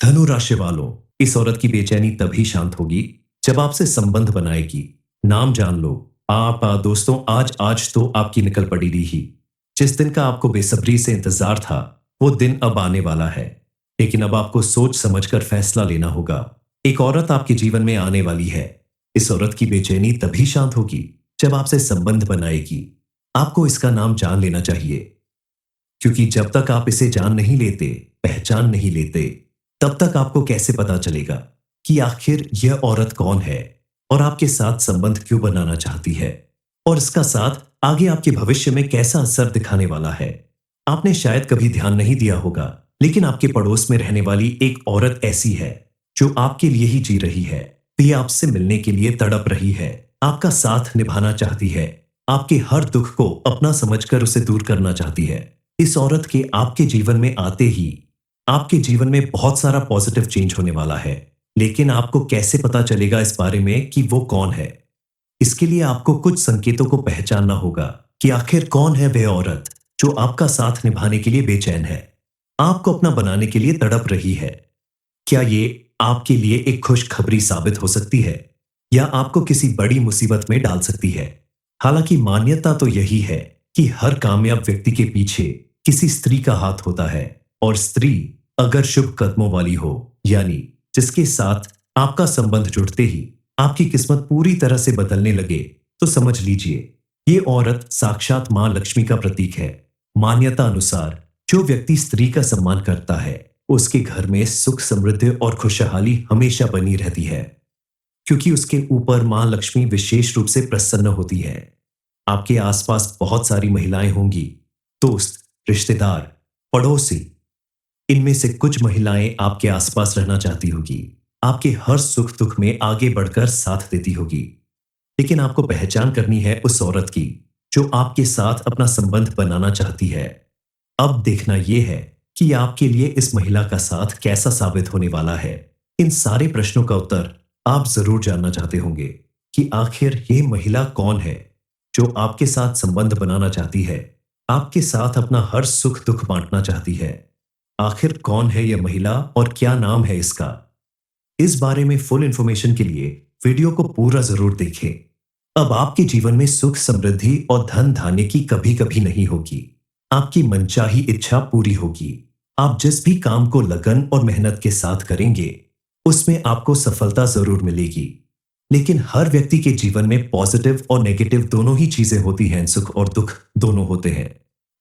धनु राशि वालों, इस औरत की बेचैनी तभी शांत होगी जब आपसे संबंध बनाएगी। नाम जान लो। दोस्तों, आज आज तो आपकी निकल पड़ी ही। जिस दिन का आपको बेसब्री से इंतजार था, वो दिन अब आने वाला है। लेकिन अब आपको सोच समझकर फैसला लेना होगा। एक औरत आपके जीवन में आने वाली है। इस औरत की बेचैनी तभी शांत होगी जब आपसे संबंध बनाएगी। आपको इसका नाम जान लेना चाहिए, क्योंकि जब तक आप इसे जान नहीं लेते, पहचान नहीं लेते, तब तक आपको कैसे पता चलेगा कि आखिर यह औरत कौन है और आपके साथ संबंध क्यों बनाना चाहती है, और इसका साथ आगे आपके भविष्य में कैसा असर दिखाने वाला है। आपने शायद कभी ध्यान नहीं दिया होगा, लेकिन आपके पड़ोस में रहने वाली एक औरत ऐसी है जो आपके लिए ही जी रही है। भी आपसे मिलने के लिए तड़प रही है, आपका साथ निभाना चाहती है, आपके हर दुख को अपना समझकर उसे दूर करना चाहती है। इस औरत के आपके जीवन में आते ही आपके जीवन में बहुत सारा पॉजिटिव चेंज होने वाला है। लेकिन आपको कैसे पता चलेगा इस बारे में कि वो कौन है? इसके लिए आपको कुछ संकेतों को पहचानना होगा कि आखिर कौन है वह औरत जो आपका साथ निभाने के लिए बेचैन है, आपको अपना बनाने के लिए तड़प रही है। क्या ये आपके लिए एक खुशखबरी साबित हो सकती है, या आपको किसी बड़ी मुसीबत में डाल सकती है? हालांकि मान्यता तो यही है कि हर कामयाब व्यक्ति के पीछे किसी स्त्री का हाथ होता है, और स्त्री अगर शुभ कदमों वाली हो, यानी जिसके साथ आपका संबंध जुड़ते ही आपकी किस्मत पूरी तरह से बदलने लगे, तो समझ लीजिए ये औरत साक्षात मां लक्ष्मी का प्रतीक है। मान्यता अनुसार जो व्यक्ति स्त्री का सम्मान करता है, उसके घर में सुख, समृद्धि और खुशहाली हमेशा बनी रहती है, क्योंकि उसके ऊपर मां लक्ष्मी विशेष रूप से प्रसन्न होती है। आपके आसपास बहुत सारी महिलाएं होंगी, दोस्त, रिश्तेदार, पड़ोसी। इनमें से कुछ महिलाएं आपके आसपास रहना चाहती होगी, आपके हर सुख दुख में आगे बढ़कर साथ देती होगी। लेकिन आपको पहचान करनी है उस औरत की जो आपके साथ अपना संबंध बनाना चाहती है। अब देखना यह है कि आपके लिए इस महिला का साथ कैसा साबित होने वाला है। इन सारे प्रश्नों का उत्तर आप जरूर जानना चाहते होंगे कि आखिर ये महिला कौन है जो आपके साथ संबंध बनाना चाहती है, आपके साथ अपना हर सुख दुख बांटना चाहती है। आखिर कौन है यह महिला और क्या नाम है इसका? इस बारे में फुल इंफॉर्मेशन के लिए वीडियो को पूरा जरूर देखें। अब आपके जीवन में सुख, समृद्धि और धन धान्य की कभी कभी नहीं होगी। आपकी मनचाही इच्छा पूरी होगी। आप जिस भी काम को लगन और मेहनत के साथ करेंगे, उसमें आपको सफलता जरूर मिलेगी। लेकिन हर व्यक्ति के जीवन में पॉजिटिव और नेगेटिव दोनों ही चीजें होती हैं, सुख और दुख दोनों होते हैं।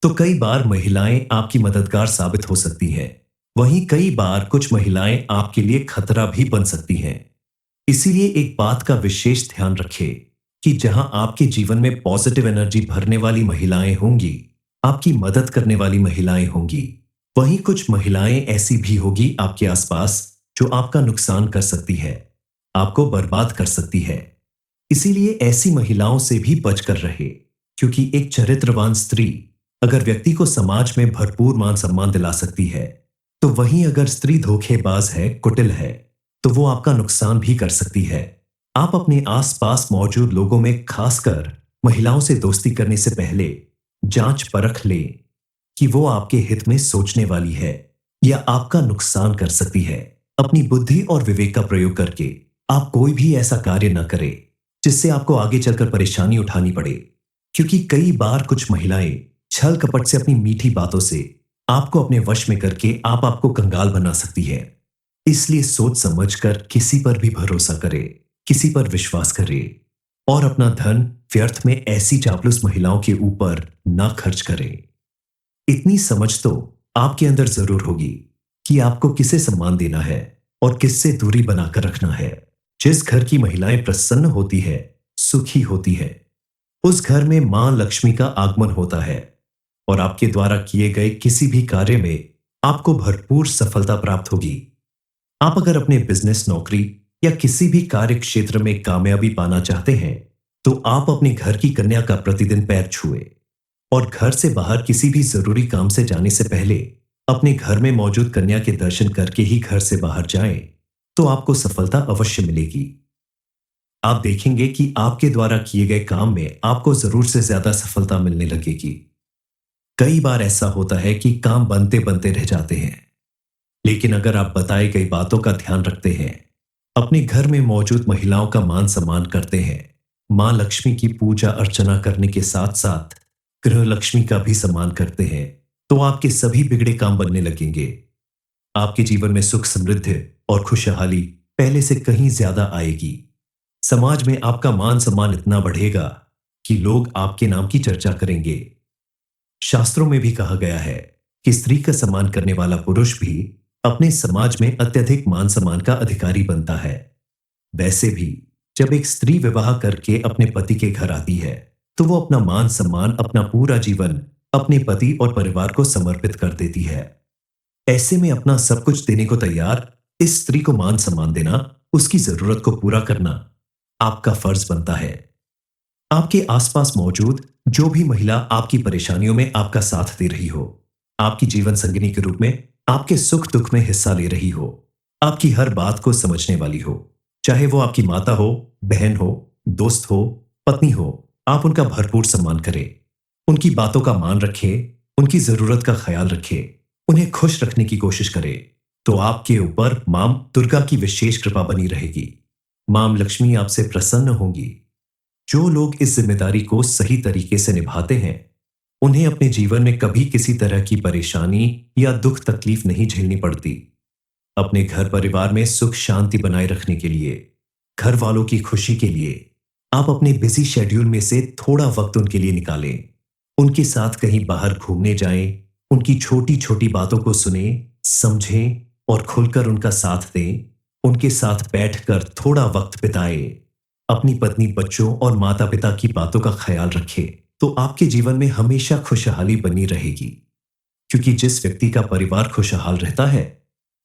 तो कई बार महिलाएं आपकी मददगार साबित हो सकती हैं, वहीं कई बार कुछ महिलाएं आपके लिए खतरा भी बन सकती हैं। इसीलिए एक बात का विशेष ध्यान रखें कि जहां आपके जीवन में पॉजिटिव एनर्जी भरने वाली महिलाएं होंगी, आपकी मदद करने वाली महिलाएं होंगी, वहीं कुछ महिलाएं ऐसी भी होगी आपके आसपास जो आपका नुकसान कर सकती है, आपको बर्बाद कर सकती है। इसीलिए ऐसी महिलाओं से भी बचकर रहे, क्योंकि एक चरित्रवान स्त्री अगर व्यक्ति को समाज में भरपूर मान सम्मान दिला सकती है, तो वहीं अगर स्त्री धोखेबाज है, कुटिल है, तो वो आपका नुकसान भी कर सकती है। आप अपने आसपास मौजूद लोगों में, खासकर महिलाओं से दोस्ती करने से पहले जांच परख लें कि वो आपके हित में सोचने वाली है या आपका नुकसान कर सकती है। अपनी बुद्धि और विवेक का प्रयोग करके आप कोई भी ऐसा कार्य न करें जिससे आपको आगे चलकर परेशानी उठानी पड़े, क्योंकि कई बार कुछ महिलाएं छल कपट से अपनी मीठी बातों से आपको अपने वश में करके आपको कंगाल बना सकती है। इसलिए सोच समझकर किसी पर भी भरोसा करे, किसी पर विश्वास करे, और अपना धन व्यर्थ में ऐसी चापलूस महिलाओं के ऊपर ना खर्च करे। इतनी समझ तो आपके अंदर जरूर होगी कि आपको किसे सम्मान देना है और किससे दूरी बनाकर रखना है। जिस घर की महिलाएं प्रसन्न होती है, सुखी होती है, उस घर में मां लक्ष्मी का आगमन होता है, और आपके द्वारा किए गए किसी भी कार्य में आपको भरपूर सफलता प्राप्त होगी। आप अगर अपने बिजनेस, नौकरी या किसी भी कार्य क्षेत्र में कामयाबी पाना चाहते हैं, तो आप अपने घर की कन्या का प्रतिदिन पैर छुए, और घर से बाहर किसी भी जरूरी काम से जाने से पहले अपने घर में मौजूद कन्या के दर्शन करके ही घर से बाहर जाएं, तो आपको सफलता अवश्य मिलेगी। आप देखेंगे कि आपके द्वारा किए गए काम में आपको जरूर से ज्यादा सफलता मिलने लगेगी। कई बार ऐसा होता है कि काम बनते बनते रह जाते हैं, लेकिन अगर आप बताई गई बातों का ध्यान रखते हैं, अपने घर में मौजूद महिलाओं का मान सम्मान करते हैं, मां लक्ष्मी की पूजा अर्चना करने के साथ साथ गृह लक्ष्मी का भी सम्मान करते हैं, तो आपके सभी बिगड़े काम बनने लगेंगे। आपके जीवन में सुख समृद्धि और खुशहाली पहले से कहीं ज्यादा आएगी। समाज में आपका मान सम्मान इतना बढ़ेगा कि लोग आपके नाम की चर्चा करेंगे। शास्त्रों में भी कहा गया है कि स्त्री का सम्मान करने वाला पुरुष भी अपने समाज में अत्यधिक मान सम्मान का अधिकारी बनता है। वैसे भी जब एक स्त्री विवाह करके अपने पति के घर आती है, तो वो अपना मान सम्मान, अपना पूरा जीवन अपने पति और परिवार को समर्पित कर देती है। ऐसे में अपना सब कुछ देने को तैयार इस स्त्री को मान सम्मान देना, उसकी जरूरत को पूरा करना आपका फर्ज बनता है। आपके आसपास मौजूद जो भी महिला आपकी परेशानियों में आपका साथ दे रही हो, आपकी जीवन संगिनी के रूप में आपके सुख दुख में हिस्सा ले रही हो, आपकी हर बात को समझने वाली हो, चाहे वो आपकी माता हो, बहन हो, दोस्त हो, पत्नी हो, आप उनका भरपूर सम्मान करें, उनकी बातों का मान रखें, उनकी जरूरत का ख्याल रखें, उन्हें खुश रखने की कोशिश करें, तो आपके ऊपर मां दुर्गा की विशेष कृपा बनी रहेगी। मां लक्ष्मी आपसे प्रसन्न होंगी। जो लोग इस जिम्मेदारी को सही तरीके से निभाते हैं, उन्हें अपने जीवन में कभी किसी तरह की परेशानी या दुख तकलीफ नहीं झेलनी पड़ती। अपने घर परिवार में सुख शांति बनाए रखने के लिए, घर वालों की खुशी के लिए आप अपने बिजी शेड्यूल में से थोड़ा वक्त उनके लिए निकालें। उनके साथ कहीं बाहर घूमने जाएं, उनकी छोटी छोटी बातों को सुने, समझें और खुलकर उनका साथ दें। उनके साथ बैठकर थोड़ा वक्त बिताएं। अपनी पत्नी, बच्चों और माता पिता की बातों का ख्याल रखें, तो आपके जीवन में हमेशा खुशहाली बनी रहेगी। क्योंकि जिस व्यक्ति का परिवार खुशहाल रहता है,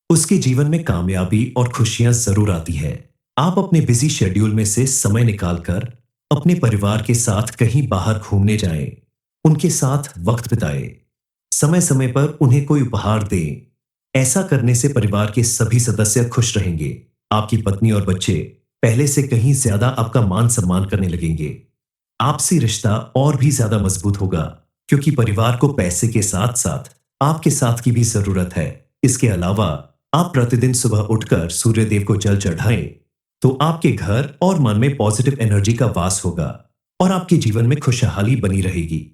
उसके जीवन में कामयाबी और खुशियां जरूर आती है। आप अपने बिजी शेड्यूल में से समय निकालकर अपने परिवार के साथ कहीं बाहर घूमने जाएं, उनके साथ वक्त बिताएं, समय समय पर उन्हें कोई उपहार दें। ऐसा करने से परिवार के सभी सदस्य खुश रहेंगे। आपकी पत्नी और बच्चे पहले से कहीं ज्यादा आपका मान सम्मान करने लगेंगे। आपसी रिश्ता और भी ज्यादा मजबूत होगा, क्योंकि परिवार को पैसे के साथ साथ आपके साथ की भी जरूरत है। इसके अलावा आप प्रतिदिन सुबह उठकर सूर्य देव को जल चढ़ाएं, तो आपके घर और मन में पॉजिटिव एनर्जी का वास होगा और आपके जीवन में खुशहाली बनी रहेगी।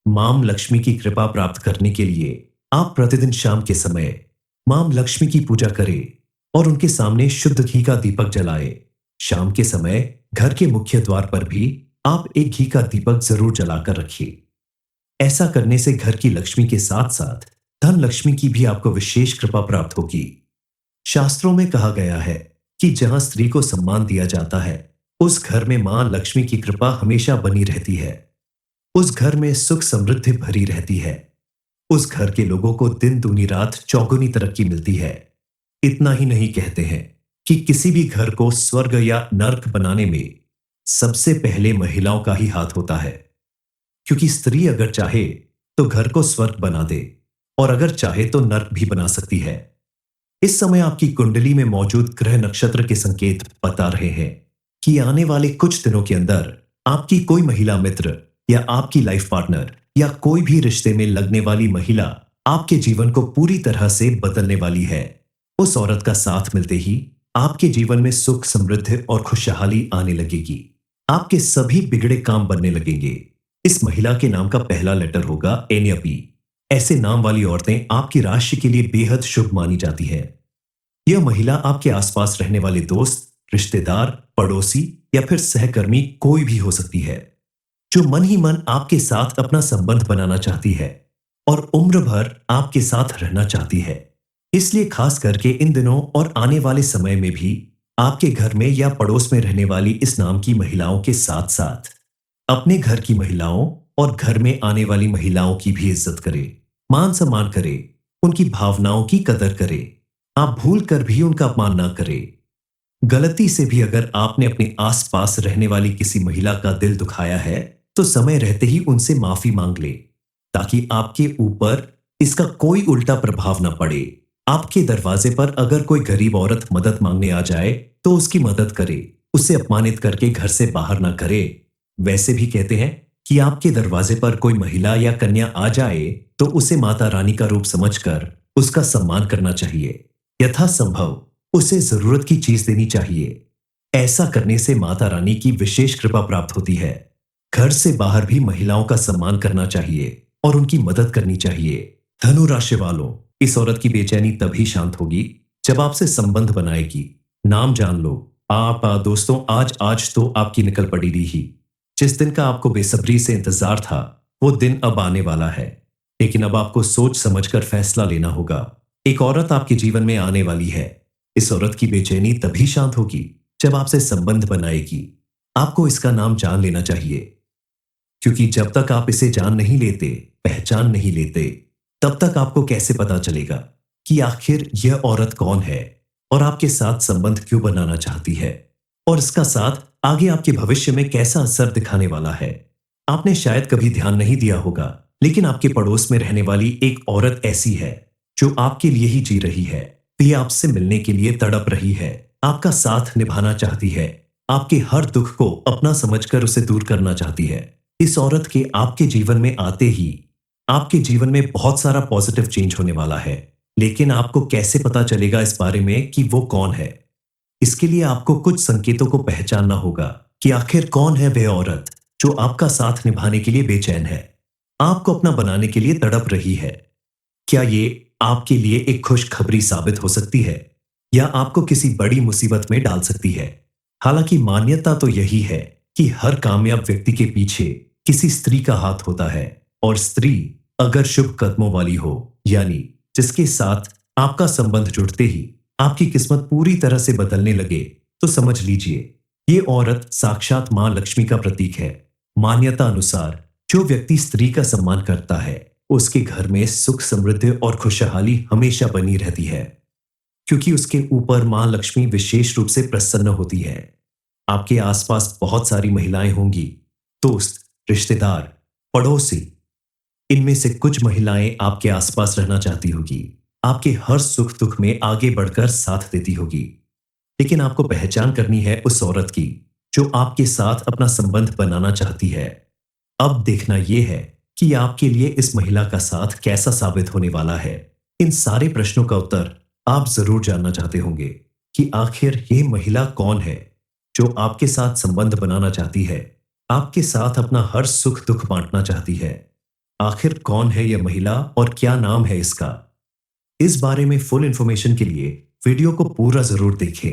मां लक्ष्मी की कृपा प्राप्त करने के लिए आप प्रतिदिन शाम के समय मां लक्ष्मी की पूजा करें और उनके सामने शुद्ध घी का दीपक जलाएं। शाम के समय घर के मुख्य द्वार पर भी आप एक घी का दीपक जरूर जलाकर रखिए। ऐसा करने से घर की लक्ष्मी के साथ साथ धन लक्ष्मी की भी आपको विशेष कृपा प्राप्त होगी। शास्त्रों में कहा गया है कि जहां स्त्री को सम्मान दिया जाता है, उस घर में मां लक्ष्मी की कृपा हमेशा बनी रहती है। उस घर में सुख समृद्धि भरी रहती है। उस घर के लोगों को दिन दूनी रात चौगुनी तरक्की मिलती है। इतना ही नहीं, कहते हैं कि किसी भी घर को स्वर्ग या नर्क बनाने में सबसे पहले महिलाओं का ही हाथ होता है। क्योंकि स्त्री अगर चाहे तो घर को स्वर्ग बना दे और अगर चाहे तो नर्क भी बना सकती है। इस समय आपकी कुंडली में मौजूद ग्रह नक्षत्र के संकेत बता रहे हैं कि आने वाले कुछ दिनों के अंदर आपकी कोई महिला मित्र या आपकी लाइफ पार्टनर या कोई भी रिश्ते में लगने वाली महिला आपके जीवन को पूरी तरह से बदलने वाली है। उस औरत का साथ मिलते ही आपके जीवन में सुख समृद्धि और खुशहाली आने लगेगी। आपके सभी बिगड़े काम बनने लगेंगे। इस महिला के नाम का पहला लेटर होगा एन या पी। ऐसे नाम वाली औरतें आपकी राशि के लिए बेहद शुभ मानी जाती है। यह महिला आपके आसपास रहने वाले दोस्त, रिश्तेदार, पड़ोसी या फिर सहकर्मी कोई भी हो सकती है, जो मन ही मन आपके साथ अपना संबंध बनाना चाहती है और उम्र भर आपके साथ रहना चाहती है। इसलिए खास करके इन दिनों और आने वाले समय में भी आपके घर में या पड़ोस में रहने वाली इस नाम की महिलाओं के साथ साथ अपने घर की महिलाओं और घर में आने वाली महिलाओं की भी इज्जत करें, मान सम्मान करें, उनकी भावनाओं की कदर करें। आप भूल कर भी उनका अपमान ना करें। गलती से भी अगर आपने अपने आसपास रहने वाली किसी महिला का दिल दुखाया है, तो समय रहते ही उनसे माफी मांग ले, ताकि आपके ऊपर इसका कोई उल्टा प्रभाव न पड़े। आपके दरवाजे पर अगर कोई गरीब औरत मदद मांगने आ जाए, तो उसकी मदद करे, उसे अपमानित करके घर से बाहर ना करे। वैसे भी कहते हैं कि आपके दरवाजे पर कोई महिला या कन्या आ जाए, तो उसे माता रानी का रूप समझकर उसका सम्मान करना चाहिए। यथासंभव उसे जरूरत की चीज देनी चाहिए। ऐसा करने से माता रानी की विशेष कृपा प्राप्त होती है। घर से बाहर भी महिलाओं का सम्मान करना चाहिए और उनकी मदद करनी चाहिए। धनु राशि वालों, इस औरत की बेचैनी तभी शांत होगी जब आपसे संबंध बनाएगी। नाम जान लो। दोस्तों, आज आज तो आपकी निकल पड़ी ही। जिस दिन का आपको बेसब्री से इंतजार था, वो दिन अब आने वाला है। लेकिन अब आपको सोच समझकर फैसला लेना होगा। एक औरत आपके जीवन में आने वाली है। इस औरत की बेचैनी तभी शांत होगी जब आपसे संबंध बनाएगी। आपको इसका नाम जान लेना चाहिए, क्योंकि जब तक आप इसे जान नहीं लेते, पहचान नहीं लेते, तब तक आपको कैसे पता चलेगा कि आखिर यह औरत कौन है और आपके साथ संबंध क्यों बनाना चाहती है, और इसका साथ आगे आपके भविष्य में कैसा असर दिखाने वाला है। आपने शायद कभी ध्यान नहीं दिया होगा, लेकिन आपके पड़ोस में रहने वाली एक औरत ऐसी है जो आपके लिए ही जी रही है। भी आपसे मिलने के लिए तड़प रही है, आपका साथ निभाना चाहती है, आपके हर दुख को अपना समझकर उसे दूर करना चाहती है। इस औरत के आपके जीवन में आते ही आपके जीवन में बहुत सारा पॉजिटिव चेंज होने वाला है। लेकिन आपको कैसे पता चलेगा इस बारे में कि वो कौन है? इसके लिए आपको कुछ संकेतों को पहचानना होगा कि आखिर कौन है वह औरत जो आपका साथ निभाने के लिए बेचैन है, आपको अपना बनाने के लिए तड़प रही है। क्या ये आपके लिए एक खुशखबरी साबित हो सकती है, या आपको किसी बड़ी मुसीबत में डाल सकती है? हालांकि मान्यता तो यही है कि हर कामयाब व्यक्ति के पीछे किसी स्त्री का हाथ होता है, और स्त्री अगर शुभ कदमों वाली हो, यानी जिसके साथ आपका संबंध जुड़ते ही आपकी किस्मत पूरी तरह से बदलने लगे, तो समझ लीजिए ये औरत साक्षात मां लक्ष्मी का प्रतीक है। मान्यता अनुसार जो व्यक्ति स्त्री का सम्मान करता है, उसके घर में सुख, समृद्धि और खुशहाली हमेशा बनी रहती है, क्योंकि उसके ऊपर मां लक्ष्मी विशेष रूप से प्रसन्न होती है। आपके आसपास बहुत सारी महिलाएं होंगी, दोस्त, रिश्तेदार, पड़ोसी। इनमें से कुछ महिलाएं आपके आसपास रहना चाहती होगी, आपके हर सुख दुख में आगे बढ़कर साथ देती होगी। लेकिन आपको पहचान करनी है उस औरत की जो आपके साथ अपना संबंध बनाना चाहती है। अब देखना यह है कि आपके लिए इस महिला का साथ कैसा साबित होने वाला है। इन सारे प्रश्नों का उत्तर आप जरूर जानना चाहते होंगे कि आखिर ये महिला कौन है जो आपके साथ संबंध बनाना चाहती है, आपके साथ अपना हर सुख दुख बांटना चाहती है। आखिर कौन है यह महिला और क्या नाम है इसका? इस बारे में फुल इंफॉर्मेशन के लिए वीडियो को पूरा जरूर देखें।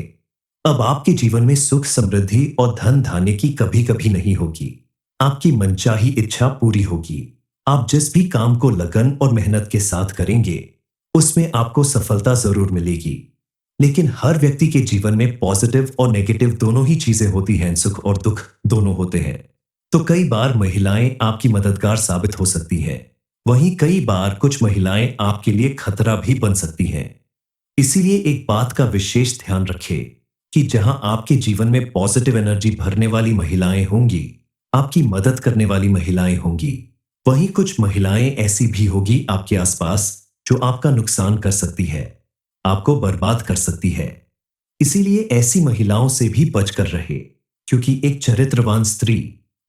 अब आपके जीवन में सुख, समृद्धि और धन धान्य की कभी कभी नहीं होगी। आपकी मनचाही इच्छा पूरी होगी। आप जिस भी काम को लगन और मेहनत के साथ करेंगे, उसमें आपको सफलता जरूर मिलेगी। लेकिन हर व्यक्ति के जीवन में पॉजिटिव और नेगेटिव दोनों ही चीजें होती हैं, सुख और दुख दोनों होते हैं। तो कई बार महिलाएं आपकी मददगार साबित हो सकती हैं, वहीं कई बार कुछ महिलाएं आपके लिए खतरा भी बन सकती हैं। इसीलिए एक बात का विशेष ध्यान रखें कि जहां आपके जीवन में पॉजिटिव एनर्जी भरने वाली महिलाएं होंगी, आपकी मदद करने वाली महिलाएं होंगी, वहीं कुछ महिलाएं ऐसी भी होगी आपके आसपास जो आपका नुकसान कर सकती है, आपको बर्बाद कर सकती है। इसीलिए ऐसी महिलाओं से भी बचकर रहे, क्योंकि एक चरित्रवान स्त्री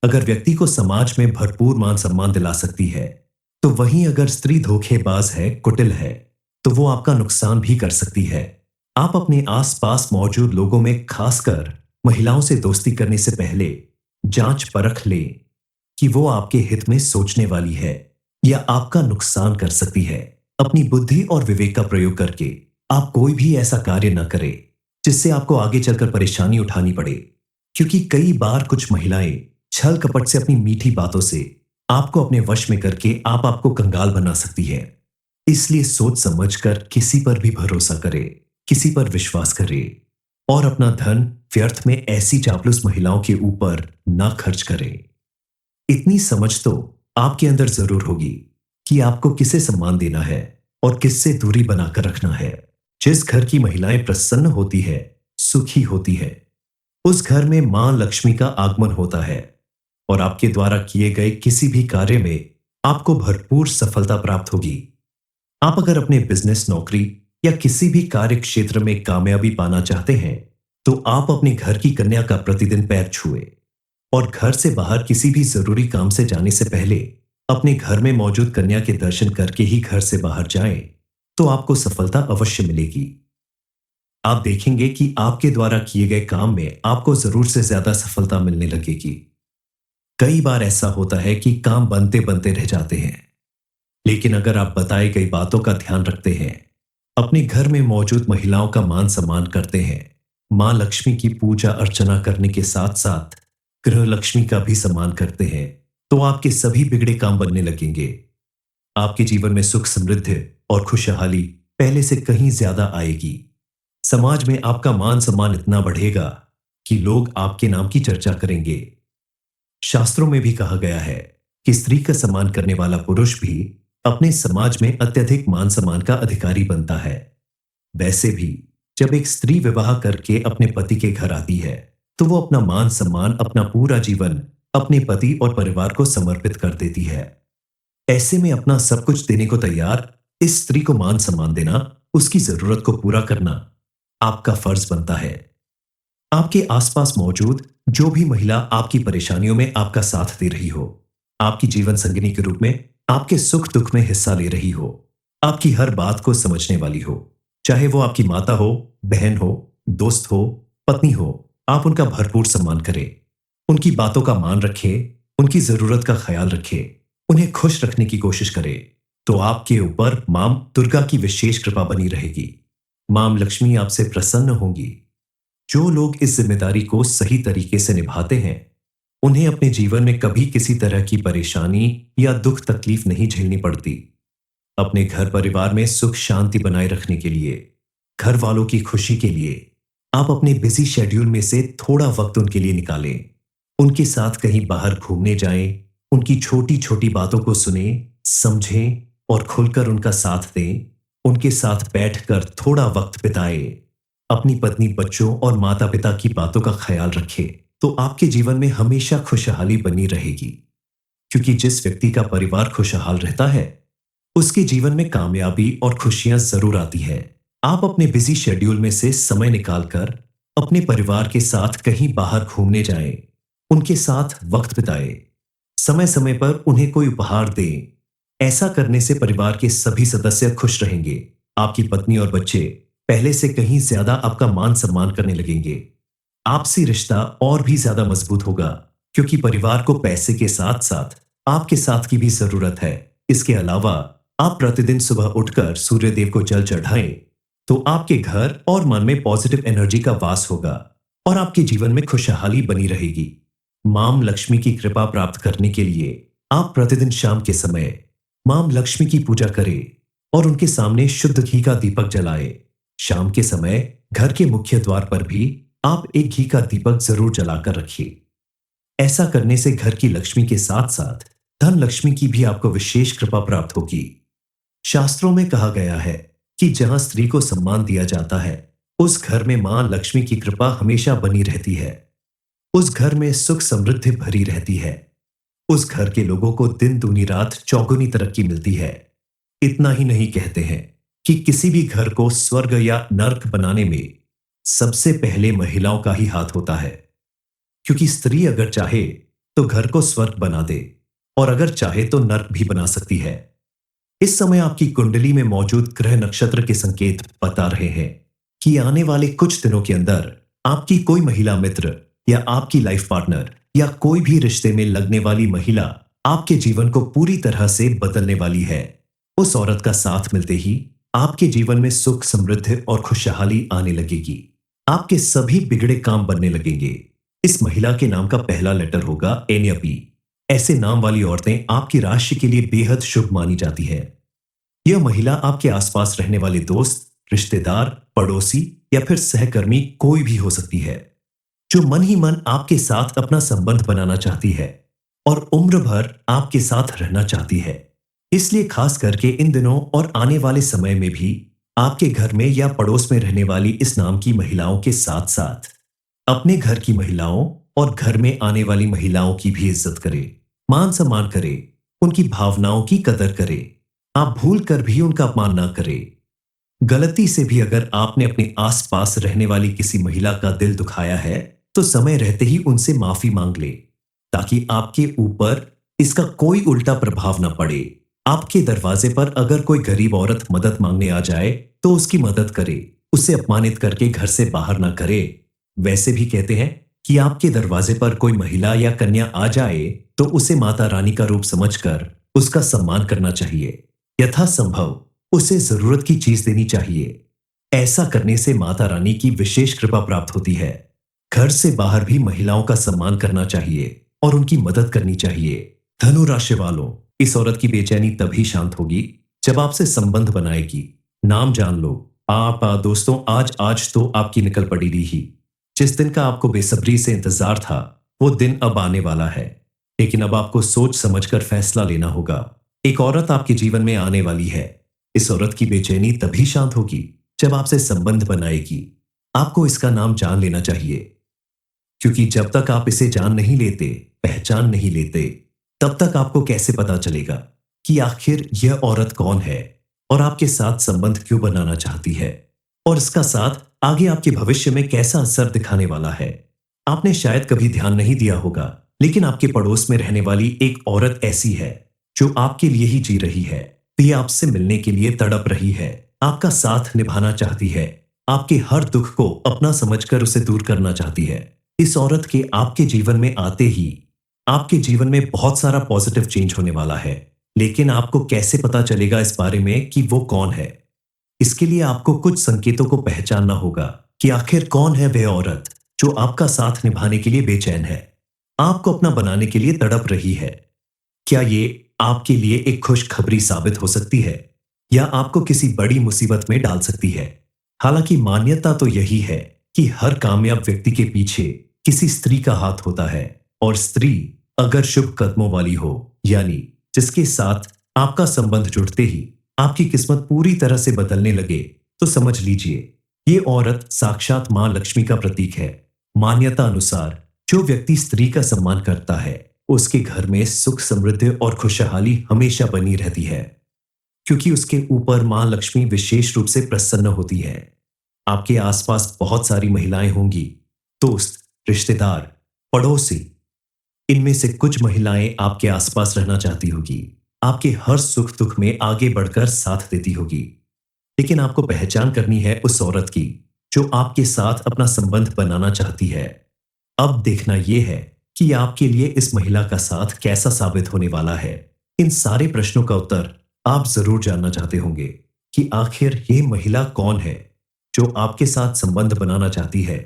अगर व्यक्ति को समाज में भरपूर मान सम्मान दिला सकती है, तो वहीं अगर स्त्री धोखेबाज है, कुटिल है, तो वो आपका नुकसान भी कर सकती है। आप अपने आसपास मौजूद लोगों में, खासकर महिलाओं से दोस्ती करने से पहले जांच परख लें कि वो आपके हित में सोचने वाली है या आपका नुकसान कर सकती है। अपनी बुद्धि और विवेक का प्रयोग करके आप कोई भी ऐसा कार्य न करें जिससे आपको आगे चलकर परेशानी उठानी पड़े, क्योंकि कई बार कुछ महिलाएं छल कपट से अपनी मीठी बातों से आपको अपने वश में करके आपको कंगाल बना सकती है। इसलिए सोच समझकर किसी पर भी भरोसा करे, किसी पर विश्वास करे, और अपना धन व्यर्थ में ऐसी चापलूस महिलाओं के ऊपर ना खर्च करे। इतनी समझ तो आपके अंदर जरूर होगी कि आपको किसे सम्मान देना है और किससे दूरी बनाकर रखना है। जिस घर की महिलाएं प्रसन्न होती है, सुखी होती है, उस घर में मां लक्ष्मी का आगमन होता है, और आपके द्वारा किए गए किसी भी कार्य में आपको भरपूर सफलता प्राप्त होगी। आप अगर अपने बिजनेस, नौकरी या किसी भी कार्य क्षेत्र में कामयाबी पाना चाहते हैं, तो आप अपने घर की कन्या का प्रतिदिन पैर छुए, और घर से बाहर किसी भी जरूरी काम से जाने से पहले अपने घर में मौजूद कन्या के दर्शन करके ही घर से बाहर जाएं, तो आपको सफलता अवश्य मिलेगी। आप देखेंगे कि आपके द्वारा किए गए काम में आपको जरूर से ज्यादा सफलता मिलने लगेगी। कई बार ऐसा होता है कि काम बनते बनते रह जाते हैं, लेकिन अगर आप बताई गई बातों का ध्यान रखते हैं, अपने घर में मौजूद महिलाओं का मान सम्मान करते हैं, मां लक्ष्मी की पूजा अर्चना करने के साथ साथ गृह लक्ष्मी का भी सम्मान करते हैं, तो आपके सभी बिगड़े काम बनने लगेंगे। आपके जीवन में सुख समृद्धि और खुशहाली पहले से कहीं ज्यादा आएगी। समाज में आपका मान सम्मान इतना बढ़ेगा कि लोग आपके नाम की चर्चा करेंगे। शास्त्रों में भी कहा गया है कि स्त्री का सम्मान करने वाला पुरुष भी अपने समाज में अत्यधिक मान सम्मान का अधिकारी बनता है। वैसे भी जब एक स्त्री विवाह करके अपने पति के घर आती है, तो वो अपना मान सम्मान, अपना पूरा जीवन अपने पति और परिवार को समर्पित कर देती है। ऐसे में अपना सब कुछ देने को तैयार इस स्त्री को मान सम्मान देना, उसकी जरूरत को पूरा करना आपका फर्ज बनता है। आपके आसपास मौजूद जो भी महिला आपकी परेशानियों में आपका साथ दे रही हो, आपकी जीवन संगिनी के रूप में आपके सुख दुख में हिस्सा ले रही हो, आपकी हर बात को समझने वाली हो, चाहे वो आपकी माता हो, बहन हो, दोस्त हो, पत्नी हो, आप उनका भरपूर सम्मान करें, उनकी बातों का मान रखें, उनकी जरूरत का ख्याल रखें, उन्हें खुश रखने की कोशिश करें, तो आपके ऊपर मां दुर्गा की विशेष कृपा बनी रहेगी। मां लक्ष्मी आपसे प्रसन्न होंगी। जो लोग इस जिम्मेदारी को सही तरीके से निभाते हैं, उन्हें अपने जीवन में कभी किसी तरह की परेशानी या दुख तकलीफ नहीं झेलनी पड़ती। अपने घर परिवार में सुख शांति बनाए रखने के लिए, घर वालों की खुशी के लिए आप अपने बिजी शेड्यूल में से थोड़ा वक्त उनके लिए निकालें। उनके साथ कहीं बाहर घूमने जाएं, उनकी छोटी छोटी बातों को सुने, समझें और खुलकर उनका साथ दें। उनके साथ बैठकर थोड़ा वक्त बिताएं। अपनी पत्नी, बच्चों और माता पिता की बातों का ख्याल रखें, तो आपके जीवन में हमेशा खुशहाली बनी रहेगी। क्योंकि जिस व्यक्ति का परिवार खुशहाल रहता है, उसके जीवन में कामयाबी और खुशियां जरूर आती है। आप अपने बिजी शेड्यूल में से समय निकालकर अपने परिवार के साथ कहीं बाहर घूमने जाएं, उनके साथ वक्त बिताएं, समय समय पर उन्हें कोई उपहार दें। ऐसा करने से परिवार के सभी सदस्य खुश रहेंगे। आपकी पत्नी और बच्चे पहले से कहीं ज्यादा आपका मान सम्मान करने लगेंगे। आपसी रिश्ता और भी ज्यादा मजबूत होगा, क्योंकि परिवार को पैसे के साथ साथ आपके साथ की भी जरूरत है। इसके अलावा आप प्रतिदिन सुबह उठकर सूर्य देव को जल चढ़ाएं, तो आपके घर और मन में पॉजिटिव एनर्जी का वास होगा और आपके जीवन में खुशहाली बनी रहेगी। मां लक्ष्मी की कृपा प्राप्त करने के लिए आप प्रतिदिन शाम के समय मां लक्ष्मी की पूजा करें और उनके सामने शुद्ध घी का दीपक जलाएं। शाम के समय घर के मुख्य द्वार पर भी आप एक घी का दीपक जरूर जलाकर रखिए। ऐसा करने से घर की लक्ष्मी के साथ साथ धन लक्ष्मी की भी आपको विशेष कृपा प्राप्त होगी। शास्त्रों में कहा गया है कि जहां स्त्री को सम्मान दिया जाता है, उस घर में मां लक्ष्मी की कृपा हमेशा बनी रहती है। उस घर में सुख समृद्धि भरी रहती है। उस घर के लोगों को दिन दूनी रात चौगुनी तरक्की मिलती है। इतना ही नहीं, कहते हैं कि किसी भी घर को स्वर्ग या नर्क बनाने में सबसे पहले महिलाओं का ही हाथ होता है। क्योंकि स्त्री अगर चाहे तो घर को स्वर्ग बना दे और अगर चाहे तो नर्क भी बना सकती है। इस समय आपकी कुंडली में मौजूद ग्रह नक्षत्र के संकेत बता रहे हैं कि आने वाले कुछ दिनों के अंदर आपकी कोई महिला मित्र या आपकी लाइफ पार्टनर या कोई भी रिश्ते में लगने वाली महिला आपके जीवन को पूरी तरह से बदलने वाली है। उस औरत का साथ मिलते ही आपके जीवन में सुख समृद्धि और खुशहाली आने लगेगी। आपके सभी बिगड़े काम बनने लगेंगे। इस महिला के नाम का पहला लेटर होगा एन या पी। ऐसे नाम वाली औरतें आपकी राशि के लिए बेहद शुभ मानी जाती है। यह महिला आपके आसपास रहने वाले दोस्त, रिश्तेदार, पड़ोसी या फिर सहकर्मी कोई भी हो सकती है, जो मन ही मन आपके साथ अपना संबंध बनाना चाहती है और उम्र भर आपके साथ रहना चाहती है। इसलिए खास करके इन दिनों और आने वाले समय में भी आपके घर में या पड़ोस में रहने वाली इस नाम की महिलाओं के साथ साथ अपने घर की महिलाओं और घर में आने वाली महिलाओं की भी इज्जत करें, मान सम्मान करें, उनकी भावनाओं की कदर करें। आप भूल कर भी उनका अपमान ना करें। गलती से भी अगर आपने अपने आसपास रहने वाली किसी महिला का दिल दुखाया है, तो समय रहते ही उनसे माफी मांग ले, ताकि आपके ऊपर इसका कोई उल्टा प्रभाव न पड़े। आपके दरवाजे पर अगर कोई गरीब औरत मदद मांगने आ जाए, तो उसकी मदद करे। उसे अपमानित करके घर से बाहर ना करे। वैसे भी कहते हैं कि आपके दरवाजे पर कोई महिला या कन्या आ जाए तो उसे माता रानी का रूप समझकर उसका सम्मान करना चाहिए। यथासंभव उसे जरूरत की चीज देनी चाहिए। ऐसा करने से माता रानी की विशेष कृपा प्राप्त होती है। घर से बाहर भी महिलाओं का सम्मान करना चाहिए और उनकी मदद करनी चाहिए। धनु राशि वालों, इस औरत की बेचैनी तभी शांत होगी जब आपसे संबंध बनाएगी। नाम जान लो। दोस्तों, आज आज तो आपकी निकल पड़ी ही। जिस दिन का आपको बेसब्री से इंतजार था, वो दिन अब आने वाला है। लेकिन अब आपको सोच समझकर फैसला लेना होगा। एक औरत आपके जीवन में आने वाली है। इस औरत की बेचैनी तभी शांत होगी जब आपसे संबंध बनाएगी। आपको इसका नाम जान लेना चाहिए, क्योंकि जब तक आप इसे जान नहीं लेते, पहचान नहीं लेते, तब तक आपको कैसे पता चलेगा कि आखिर यह औरत कौन है और आपके साथ संबंध क्यों बनाना चाहती है, और इसका साथ आगे आपके भविष्य में कैसा असर दिखाने वाला है। आपने शायद कभी ध्यान नहीं दिया होगा, लेकिन आपके पड़ोस में रहने वाली एक औरत ऐसी है जो आपके लिए ही जी रही है। भी आपसे मिलने के लिए तड़प रही है, आपका साथ निभाना चाहती है, आपके हर दुख को अपना समझकर उसे दूर करना चाहती है। इस औरत के आपके जीवन में आते ही आपके जीवन में बहुत सारा पॉजिटिव चेंज होने वाला है। लेकिन आपको कैसे पता चलेगा इस बारे में कि वो कौन है? इसके लिए आपको कुछ संकेतों को पहचानना होगा कि आखिर कौन है वह औरत जो आपका साथ निभाने के लिए बेचैन है, आपको अपना बनाने के लिए तड़प रही है। क्या ये आपके लिए एक खुशखबरी साबित हो सकती है, या आपको किसी बड़ी मुसीबत में डाल सकती है? हालांकि मान्यता तो यही है कि हर कामयाब व्यक्ति के पीछे किसी स्त्री का हाथ होता है, और स्त्री अगर शुभ कदमों वाली हो, यानी जिसके साथ आपका संबंध जुड़ते ही आपकी किस्मत पूरी तरह से बदलने लगे, तो समझ लीजिए ये औरत साक्षात मां लक्ष्मी का प्रतीक है। मान्यता अनुसार जो व्यक्ति स्त्री का सम्मान करता है, उसके घर में सुख, समृद्धि और खुशहाली हमेशा बनी रहती है, क्योंकि उसके ऊपर मां लक्ष्मी विशेष रूप से प्रसन्न होती है। आपके आसपास बहुत सारी महिलाएं होंगी, दोस्त, रिश्तेदार, पड़ोसी। इनमें से कुछ महिलाएं आपके आसपास रहना चाहती होगी, आपके हर सुख दुख में आगे बढ़कर साथ देती होगी। लेकिन आपको पहचान करनी है उस औरत की जो आपके साथ अपना संबंध बनाना चाहती है। अब देखना यह है कि आपके लिए इस महिला का साथ कैसा साबित होने वाला है। इन सारे प्रश्नों का उत्तर आप जरूर जानना चाहते होंगे कि आखिर ये महिला कौन है जो आपके साथ संबंध बनाना चाहती है,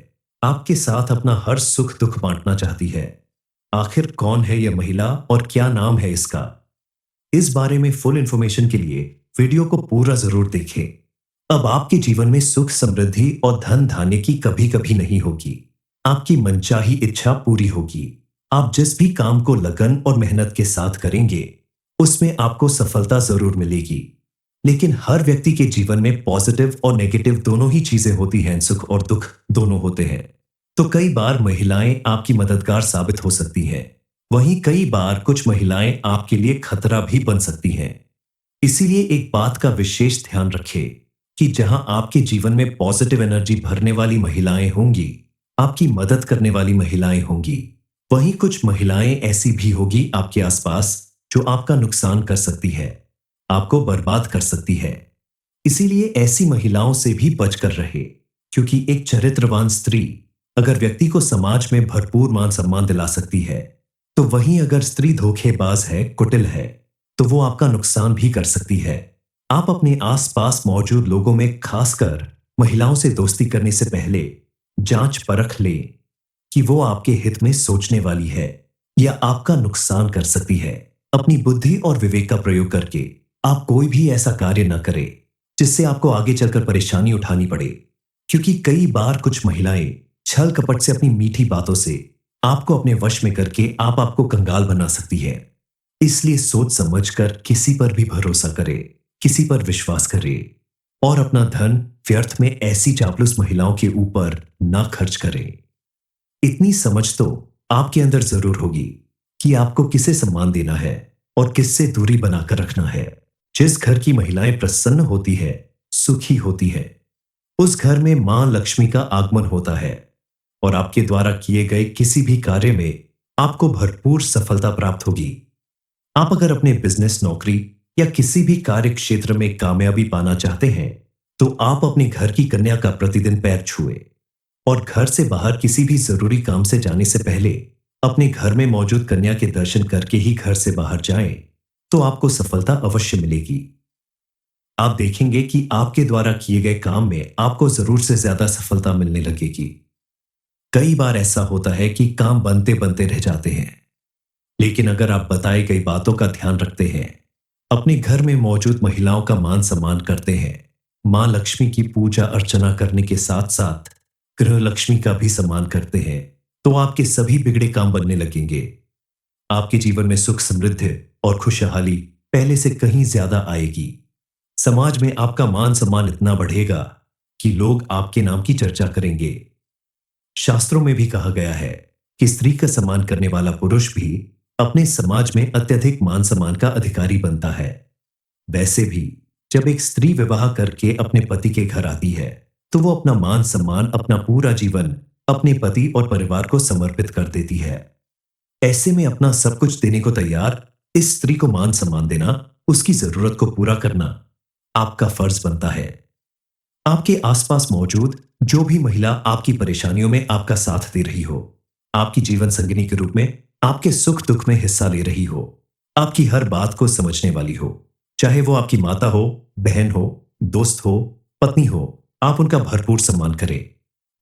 आपके साथ अपना हर सुख दुख बांटना चाहती है। आखिर कौन है यह महिला और क्या नाम है इसका? इस बारे में फुल इंफॉर्मेशन के लिए वीडियो को पूरा जरूर देखें। अब आपके जीवन में सुख, समृद्धि और धन धान्य की कभी कभी नहीं होगी। आपकी मनचाही इच्छा पूरी होगी। आप जिस भी काम को लगन और मेहनत के साथ करेंगे, उसमें आपको सफलता जरूर मिलेगी। लेकिन हर व्यक्ति के जीवन में पॉजिटिव और नेगेटिव दोनों ही चीजें होती हैं, सुख और दुख दोनों होते हैं। तो कई बार महिलाएं आपकी मददगार साबित हो सकती हैं, वहीं कई बार कुछ महिलाएं आपके लिए खतरा भी बन सकती हैं। इसीलिए एक बात का विशेष ध्यान रखें कि जहां आपके जीवन में पॉजिटिव एनर्जी भरने वाली महिलाएं होंगी, आपकी मदद करने वाली महिलाएं होंगी, वहीं कुछ महिलाएं ऐसी भी होगी आपके आसपास जो आपका नुकसान कर सकती है, आपको बर्बाद कर सकती है। इसीलिए ऐसी महिलाओं से भी बचकर रहे, क्योंकि एक चरित्रवान स्त्री अगर व्यक्ति को समाज में भरपूर मान सम्मान दिला सकती है, तो वहीं अगर स्त्री धोखेबाज है, कुटिल है, तो वो आपका नुकसान भी कर सकती है। आप अपने आसपास मौजूद लोगों में, खासकर महिलाओं से दोस्ती करने से पहले जांच परख लें कि वो आपके हित में सोचने वाली है या आपका नुकसान कर सकती है। अपनी बुद्धि और विवेक का प्रयोग करके आप कोई भी ऐसा कार्य न करें जिससे आपको आगे चलकर परेशानी उठानी पड़े, क्योंकि कई बार कुछ महिलाएं छल कपट से, अपनी मीठी बातों से आपको अपने वश में करके आपको कंगाल बना सकती है। इसलिए सोच समझकर किसी पर भी भरोसा करे, किसी पर विश्वास करे, और अपना धन व्यर्थ में ऐसी चापलूस महिलाओं के ऊपर ना खर्च करे। इतनी समझ तो आपके अंदर जरूर होगी कि आपको किसे सम्मान देना है और किससे दूरी बनाकर रखना है। जिस घर की महिलाएं प्रसन्न होती है, सुखी होती है, उस घर में मां लक्ष्मी का आगमन होता है, और आपके द्वारा किए गए किसी भी कार्य में आपको भरपूर सफलता प्राप्त होगी। आप अगर अपने बिजनेस, नौकरी या किसी भी कार्य क्षेत्र में कामयाबी पाना चाहते हैं, तो आप अपने घर की कन्या का प्रतिदिन पैर छुए और घर से बाहर किसी भी जरूरी काम से जाने से पहले अपने घर में मौजूद कन्या के दर्शन करके ही घर से बाहर जाएं, तो आपको सफलता अवश्य मिलेगी। आप देखेंगे कि आपके द्वारा किए गए काम में आपको जरूर से ज्यादा सफलता मिलने लगेगी। कई बार ऐसा होता है कि काम बनते बनते रह जाते हैं, लेकिन अगर आप बताई गई बातों का ध्यान रखते हैं, अपने घर में मौजूद महिलाओं का मान सम्मान करते हैं, मां लक्ष्मी की पूजा अर्चना करने के साथ साथ गृह लक्ष्मी का भी सम्मान करते हैं, तो आपके सभी बिगड़े काम बनने लगेंगे। आपके जीवन में सुख समृद्धि और खुशहाली पहले से कहीं ज्यादा आएगी। समाज में आपका मान सम्मान इतना बढ़ेगा कि लोग आपके नाम की चर्चा करेंगे। शास्त्रों में भी कहा गया है कि स्त्री का सम्मान करने वाला पुरुष भी अपने समाज में अत्यधिक मान सम्मान का अधिकारी बनता है। वैसे भी जब एक स्त्री विवाह करके अपने पति के घर आती है, तो वो अपना मान सम्मान, अपना पूरा जीवन अपने पति और परिवार को समर्पित कर देती है। ऐसे में अपना सब कुछ देने को तैयार इस स्त्री को मान सम्मान देना, उसकी जरूरत को पूरा करना आपका फर्ज बनता है। आपके आसपास मौजूद जो भी महिला आपकी परेशानियों में आपका साथ दे रही हो, आपकी जीवन संगिनी के रूप में आपके सुख दुख में हिस्सा ले रही हो, आपकी हर बात को समझने वाली हो, चाहे वो आपकी माता हो, बहन हो, दोस्त हो, पत्नी हो, आप उनका भरपूर सम्मान करें,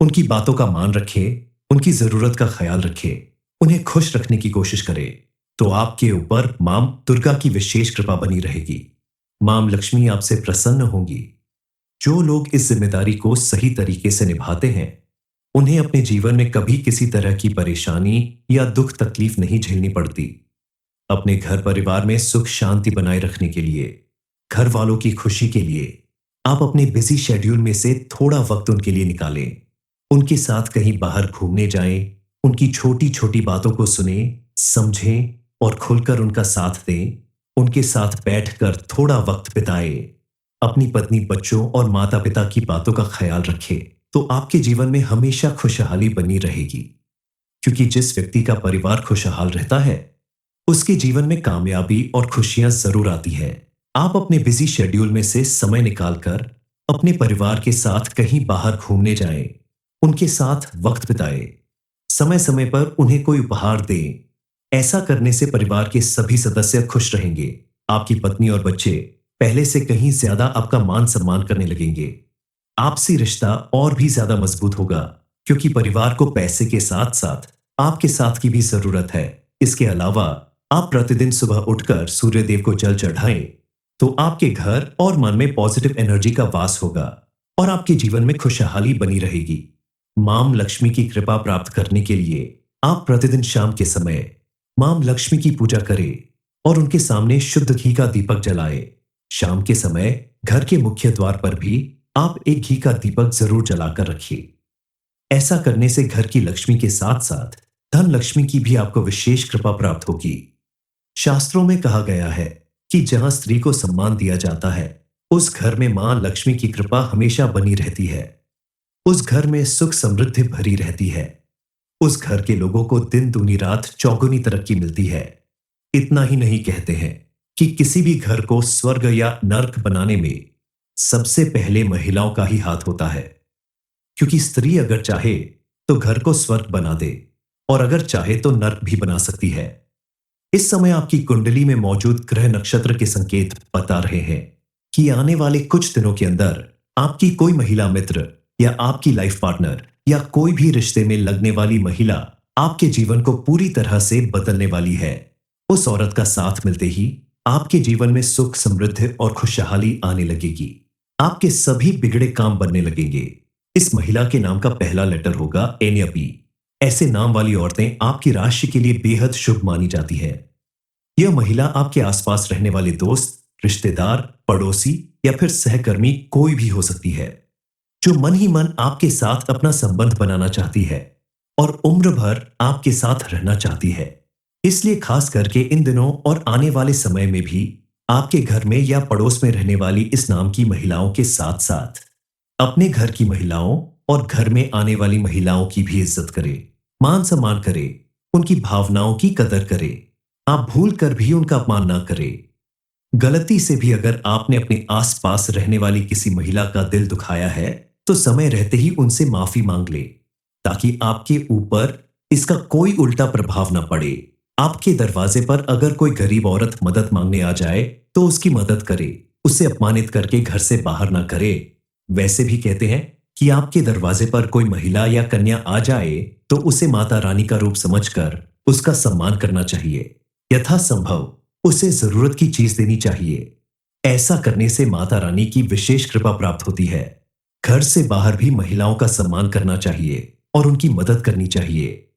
उनकी बातों का मान रखें, उनकी जरूरत का ख्याल रखें, उन्हें खुश रखने की कोशिश करें, तो आपके ऊपर मां दुर्गा की विशेष कृपा बनी रहेगी। मां लक्ष्मी आपसे प्रसन्न होंगी। जो लोग इस जिम्मेदारी को सही तरीके से निभाते हैं, उन्हें अपने जीवन में कभी किसी तरह की परेशानी या दुख तकलीफ नहीं झेलनी पड़ती। अपने घर परिवार में सुख शांति बनाए रखने के लिए, घर वालों की खुशी के लिए आप अपने बिजी शेड्यूल में से थोड़ा वक्त उनके लिए निकालें। उनके साथ कहीं बाहर घूमने जाएं, उनकी छोटी छोटी बातों को सुने, समझें और खुलकर उनका साथ दें। उनके साथ बैठकर थोड़ा वक्त बिताएं। अपनी पत्नी, बच्चों और माता पिता की बातों का ख्याल रखें, तो आपके जीवन में हमेशा खुशहाली बनी रहेगी। क्योंकि जिस व्यक्ति का परिवार खुशहाल रहता है, उसके जीवन में कामयाबी और खुशियां जरूर आती है। आप अपने बिजी शेड्यूल में से समय निकालकर अपने परिवार के साथ कहीं बाहर घूमने जाएं, उनके साथ वक्त बिताएं, समय समय पर उन्हें कोई उपहार दें। ऐसा करने से परिवार के सभी सदस्य खुश रहेंगे। आपकी पत्नी और बच्चे पहले से कहीं ज्यादा आपका मान सम्मान करने लगेंगे। आपसी रिश्ता और भी ज्यादा मजबूत होगा, क्योंकि परिवार को पैसे के साथ साथ आपके साथ की भी जरूरत है। इसके अलावा आप प्रतिदिन सुबह उठकर सूर्य देव को जल चढ़ाएं, तो आपके घर और मन में पॉजिटिव एनर्जी का वास होगा और आपके जीवन में खुशहाली बनी रहेगी। मां लक्ष्मी की कृपा प्राप्त करने के लिए आप प्रतिदिन शाम के समय मां लक्ष्मी की पूजा करें और उनके सामने शुद्ध घी का दीपक जलाएं। शाम के समय घर के मुख्य द्वार पर भी आप एक घी का दीपक जरूर जलाकर रखिए। ऐसा करने से घर की लक्ष्मी के साथ साथ धन लक्ष्मी की भी आपको विशेष कृपा प्राप्त होगी। शास्त्रों में कहा गया है कि जहां स्त्री को सम्मान दिया जाता है, उस घर में मां लक्ष्मी की कृपा हमेशा बनी रहती है। उस घर में सुख समृद्धि भरी रहती है। उस घर के लोगों को दिन दूनी रात चौगुनी तरक्की मिलती है। इतना ही नहीं, कहते हैं कि किसी भी घर को स्वर्ग या नर्क बनाने में सबसे पहले महिलाओं का ही हाथ होता है। क्योंकि स्त्री अगर चाहे तो घर को स्वर्ग बना दे और अगर चाहे तो नर्क भी बना सकती है। इस समय आपकी कुंडली में मौजूद ग्रह नक्षत्र के संकेत बता रहे हैं कि आने वाले कुछ दिनों के अंदर आपकी कोई महिला मित्र या आपकी लाइफ पार्टनर या कोई भी रिश्ते में लगने वाली महिला आपके जीवन को पूरी तरह से बदलने वाली है। उस औरत का साथ मिलते ही आपके जीवन में सुख समृद्धि और खुशहाली आने लगेगी। आपके सभी बिगड़े काम बनने लगेंगे। इस महिला के नाम का पहला लेटर होगा एन या पी। ऐसे नाम वाली औरतें आपकी राशि के लिए बेहद शुभ मानी जाती है। यह महिला आपके आसपास रहने वाले दोस्त, रिश्तेदार, पड़ोसी या फिर सहकर्मी कोई भी हो सकती है, जो मन ही मन आपके साथ अपना संबंध बनाना चाहती है और उम्र भर आपके साथ रहना चाहती है। इसलिए खास करके इन दिनों और आने वाले समय में भी आपके घर में या पड़ोस में रहने वाली इस नाम की महिलाओं के साथ साथ अपने घर की महिलाओं और घर में आने वाली महिलाओं की भी इज्जत करें, मान सम्मान करें, उनकी भावनाओं की कदर करें। आप भूल कर भी उनका अपमान ना करें। गलती से भी अगर आपने अपने आसपास रहने वाली किसी महिला का दिल दुखाया है, तो समय रहते ही उनसे माफी मांग ले, ताकि आपके ऊपर इसका कोई उल्टा प्रभाव ना पड़े। आपके दरवाजे पर अगर कोई गरीब औरत मदद मांगने आ जाए, तो उसकी मदद करे, उसे अपमानित करके घर से बाहर ना करे। वैसे भी कहते हैं कि आपके दरवाजे पर कोई महिला या कन्या आ जाए, तो उसे माता रानी का रूप समझकर उसका सम्मान करना चाहिए। यथासंभव उसे जरूरत की चीज देनी चाहिए। ऐसा करने से माता रानी की विशेष कृपा प्राप्त होती है। घर से बाहर भी महिलाओं का सम्मान करना चाहिए और उनकी मदद करनी चाहिए।